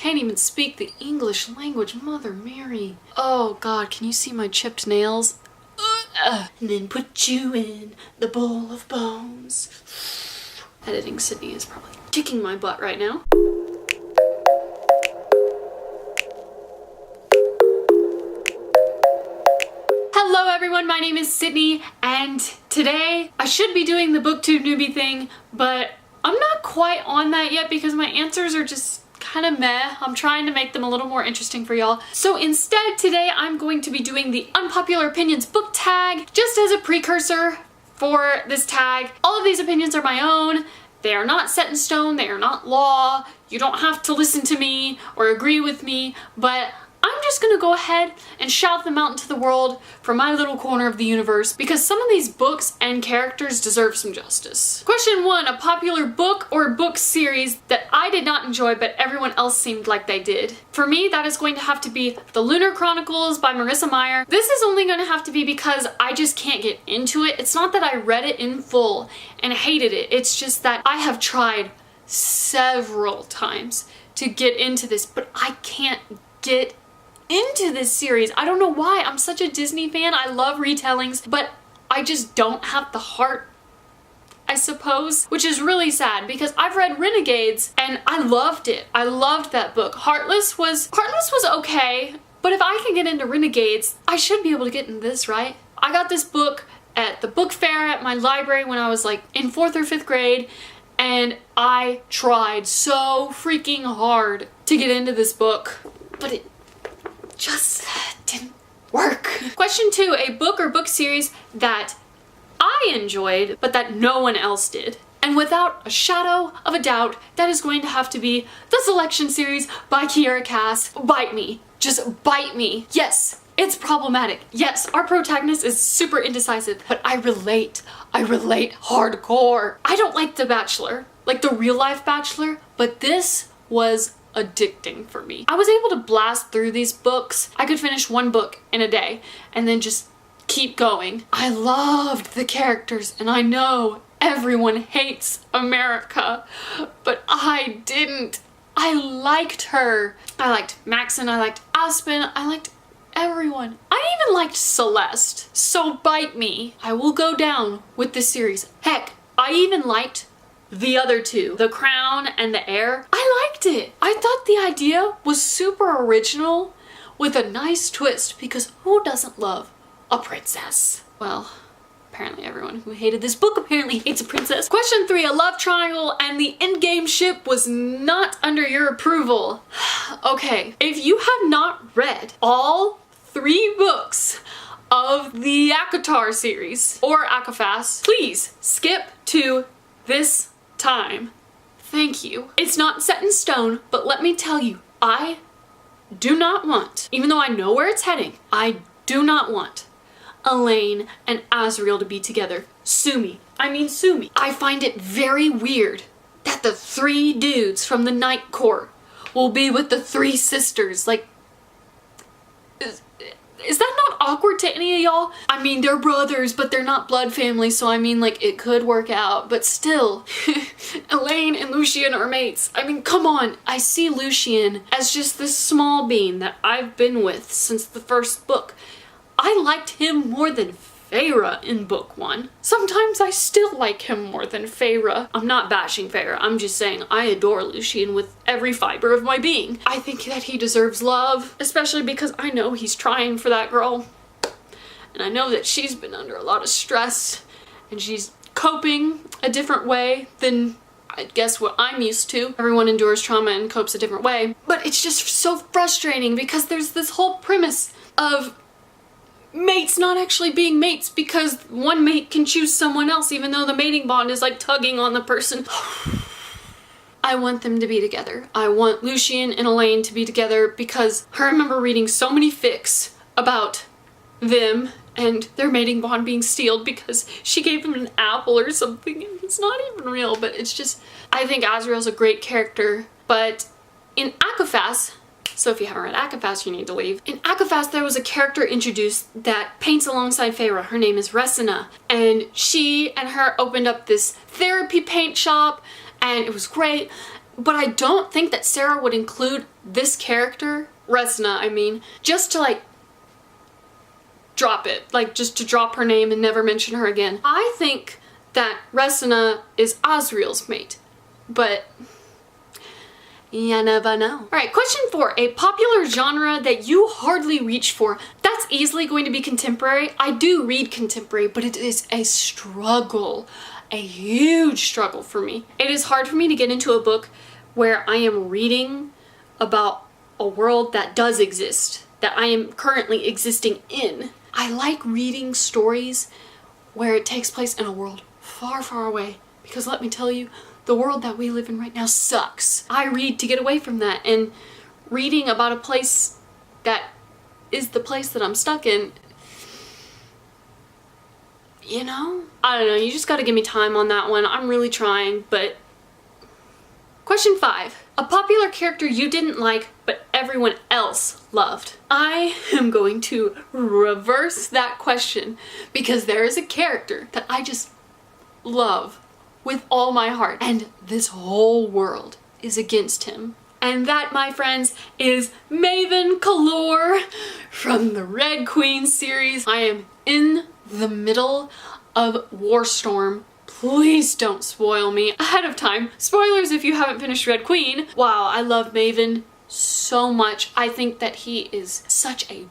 can't even speak the English language. Mother Mary. Oh God, can you see my chipped nails? And then put you in the bowl of bones. Editing Sydney is probably kicking my butt right now. Hello everyone, my name is Sydney, and today I should be doing the booktube newbie thing, but I'm not quite on that yet because my answers are just kind of meh. I'm trying to make them a little more interesting for y'all. So instead today I'm going to be doing the Unpopular Opinions book tag just as a precursor for this tag. All of these opinions are my own. They are not set in stone. They are not law. You don't have to listen to me or agree with me, but I'm just gonna go ahead and shout them out into the world from my little corner of the universe because some of these books and characters deserve some justice. Question 1, a popular book or book series that I did not enjoy but everyone else seemed like they did. For me, that is going to have to be The Lunar Chronicles by Marissa Meyer. This is only gonna have to be because I just can't get into it. It's not that I read it in full and hated it. It's just that I have tried several times to get into this, but I can't get into this series. I don't know why. I'm such a Disney fan. I love retellings, but I just don't have the heart, I suppose, which is really sad because I've read Renegades and I loved it. I loved that book. Heartless was okay, but if I can get into Renegades, I should be able to get into this, right? I got this book at the book fair at my library when I was like in 4th or 5th grade, and I tried so freaking hard to get into this book, but it just didn't work. Question 2, a book or book series that I enjoyed but that no one else did. And without a shadow of a doubt, that is going to have to be the Selection series by Kiera Cass. Bite me. Just bite me. Yes, it's problematic. Yes, our protagonist is super indecisive, but I relate. I relate hardcore. I don't like The Bachelor, like the real life Bachelor, but this was addicting for me. I was able to blast through these books. I could finish one book in a day and then just keep going. I loved the characters, and I know everyone hates America, but I didn't. I liked her. I liked Maxon, I liked Aspen, I liked everyone. I even liked Celeste. So bite me. I will go down with this series. Heck, I even liked the other two, The Crown and The Heir. I liked it. I thought the idea was super original with a nice twist because who doesn't love a princess? Well, apparently everyone who hated this book apparently hates a princess. Question 3, a love triangle and the endgame ship was not under your approval. Okay, if you have not read all 3 books of the ACOTAR series or ACOFAS, please skip to this time. Thank you. It's not set in stone, but let me tell you, I do not want, even though I know where it's heading, I do not want Elaine and Azriel to be together. Sue me. I mean, sue me. I find it very weird that the 3 dudes from the Night Court will be with the 3 sisters. Like, is that not awkward to any of y'all? I mean, they're brothers, but they're not blood family, so I mean, like, it could work out, but still. Elaine and Lucien are mates. I mean, come on. I see Lucien as just this small being that I've been with since the first book. I liked him more than Feyre in book 1. Sometimes I still like him more than Feyre. I'm not bashing Feyre, I'm just saying I adore Lucien with every fiber of my being. I think that he deserves love, especially because I know he's trying for that girl. And I know that she's been under a lot of stress and she's coping a different way than I guess what I'm used to. Everyone endures trauma and copes a different way. But it's just so frustrating because there's this whole premise of mates not actually being mates because one mate can choose someone else even though the mating bond is like tugging on the person. I want them to be together. I want Lucien and Elaine to be together because I remember reading so many fics about them and their mating bond being steeled because she gave him an apple or something. It's not even real, but it's just, I think Azriel's a great character, but in ACOFAS, so if you haven't read ACOFAS, you need to leave. In ACOFAS, there was a character introduced that paints alongside Feyre. Her name is Resina, and she and her opened up this therapy paint shop, and it was great. But I don't think that Sarah would include this character, Resna, I mean, just to like drop it, like just to drop her name and never mention her again. I think that Resna is Asriel's mate, but you never know. All right, question 4, a popular genre that you hardly reach for. That's easily going to be contemporary. I do read contemporary, but it is a struggle, a huge struggle for me. It is hard for me to get into a book where I am reading about a world that does exist, that I am currently existing in. I like reading stories where it takes place in a world far, far away, because let me tell you, the world that we live in right now sucks. I read to get away from that, and reading about a place that is the place that I'm stuck in, you know? I don't know, you just gotta give me time on that one. I'm really trying, but... Question 5. A popular character you didn't like, but everyone else loved. I am going to reverse that question, because there is a character that I just love with all my heart, and this whole world is against him. And that, my friends, is Maven Kalor from the Red Queen series. I am in the middle of Warstorm. Please don't spoil me ahead of time. Spoilers if you haven't finished Red Queen. Wow, I love Maven so much. I think that he is such a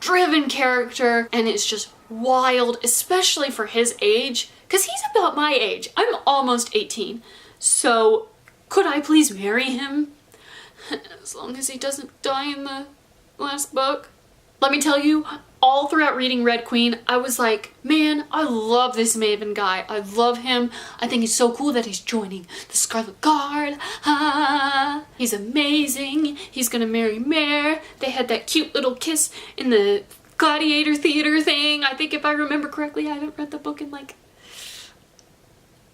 driven character, and it's just wild, especially for his age, because he's about my age. I'm almost 18. So could I please marry him? As long as he doesn't die in the last book. Let me tell you, all throughout reading Red Queen, I was like, man, I love this Maven guy. I love him. I think it's so cool that he's joining the Scarlet Guard. Ah, he's amazing. He's gonna marry Mare. They had that cute little kiss in the Gladiator Theater thing. I think if I remember correctly, I haven't read the book in like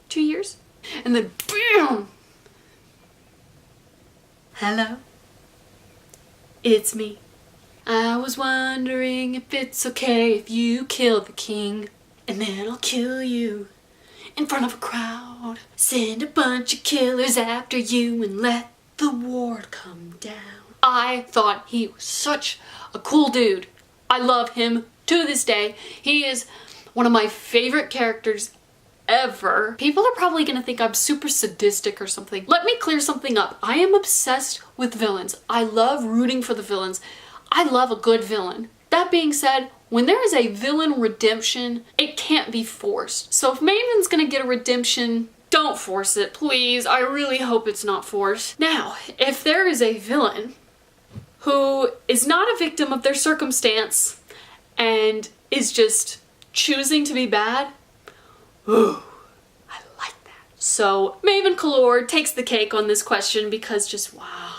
2 years. And then BAM! Hello, it's me. I was wondering if it's okay if you kill the king, and then I'll kill you in front of a crowd. Send a bunch of killers after you and let the ward come down. I thought he was such a cool dude. I love him to this day. He is one of my favorite characters ever. People are probably gonna think I'm super sadistic or something. Let me clear something up. I am obsessed with villains. I love rooting for the villains. I love a good villain. That being said, when there is a villain redemption, it can't be forced. So if Maven's gonna get a redemption, don't force it, please. I really hope it's not forced. Now, if there is a villain who is not a victim of their circumstance and is just choosing to be bad, ooh, I like that. So Maven Kalor takes the cake on this question because just wow.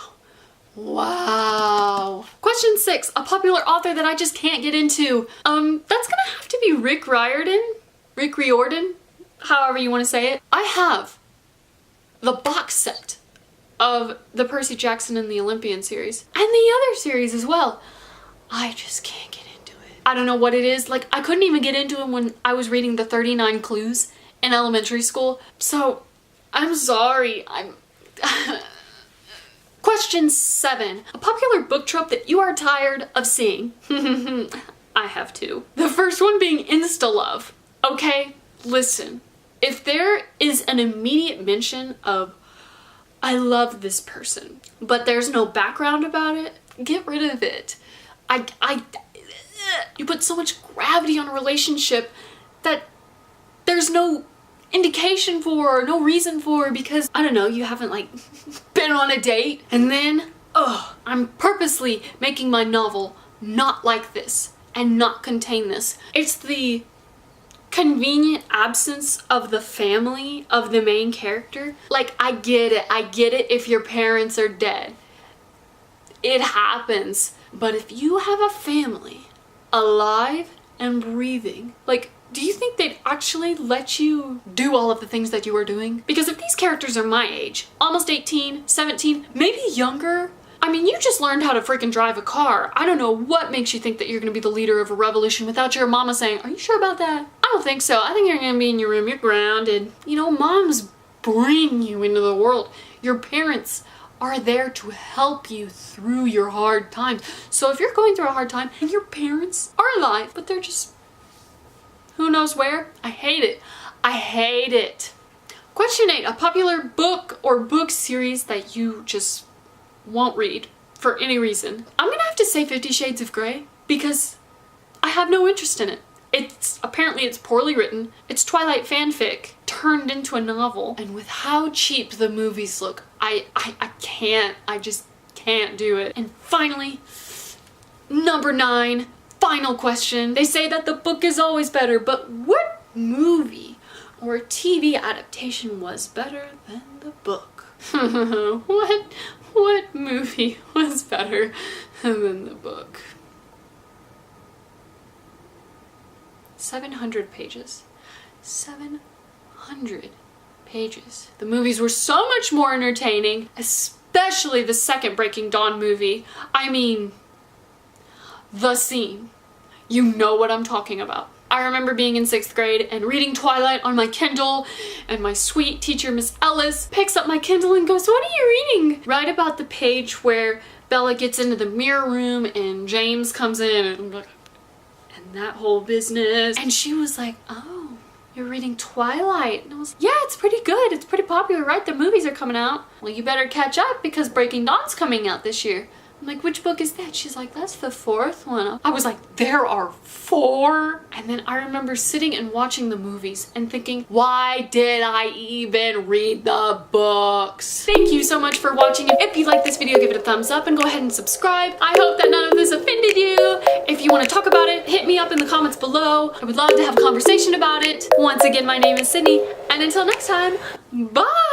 Wow. Question 6, a popular author that I just can't get into. That's gonna have to be Rick Riordan, however you want to say it. I have the box set of the Percy Jackson and the Olympian series, and the other series as well. I just can't get into it. I don't know what it is. Like, I couldn't even get into it when I was reading the 39 Clues in elementary school. So, I'm sorry. Question 7. A popular book trope that you are tired of seeing. I have two. The first one being insta-love. Okay, listen. If there is an immediate mention of, I love this person, but there's no background about it, get rid of it. You put so much gravity on a relationship that there's no indication for, or no reason for, because, I don't know, you haven't like been on a date, and then, I'm purposely making my novel not like this and not contain this. It's the convenient absence of the family of the main character. Like, I get it if your parents are dead. It happens. But if you have a family alive and breathing, like, do you think they'd actually let you do all of the things that you are doing? Because if these characters are my age, almost 18, 17, maybe younger, I mean, you just learned how to freaking drive a car. I don't know what makes you think that you're gonna be the leader of a revolution without your mama saying, are you sure about that? I don't think so. I think you're gonna be in your room, you're grounded. You know, moms bring you into the world. Your parents are there to help you through your hard times. So if you're going through a hard time and your parents are alive, but they're just who knows where, I hate it. I hate it. Question 8, a popular book or book series that you just won't read for any reason. I'm gonna have to say 50 Shades of Grey because I have no interest in it. Apparently it's poorly written. It's Twilight fanfic turned into a novel, and with how cheap the movies look, I just can't do it. And finally, number 9, final question. They say that the book is always better, but what movie or TV adaptation was better than the book? What movie was better than the book? 700 pages. 700 pages. The movies were so much more entertaining, especially the second Breaking Dawn movie. I mean, the scene. You know what I'm talking about. I remember being in 6th grade and reading Twilight on my Kindle, and my sweet teacher, Miss Ellis, picks up my Kindle and goes, "What are you reading?" Right about the page where Bella gets into the mirror room and James comes in and that whole business. And she was like, "Oh, you're reading Twilight?" And I was like, "Yeah, it's pretty good. It's pretty popular, right? The movies are coming out." "Well, you better catch up because Breaking Dawn's coming out this year." I'm like, "Which book is that?" She's like, "That's the 4th one." I was like, there are 4? And then I remember sitting and watching the movies and thinking, why did I even read the books? Thank you so much for watching. If you like this video, give it a thumbs up and go ahead and subscribe. I hope that none of this offended you. If you want to talk about it, hit me up in the comments below. I would love to have a conversation about it. Once again, my name is Sydney, and until next time, bye!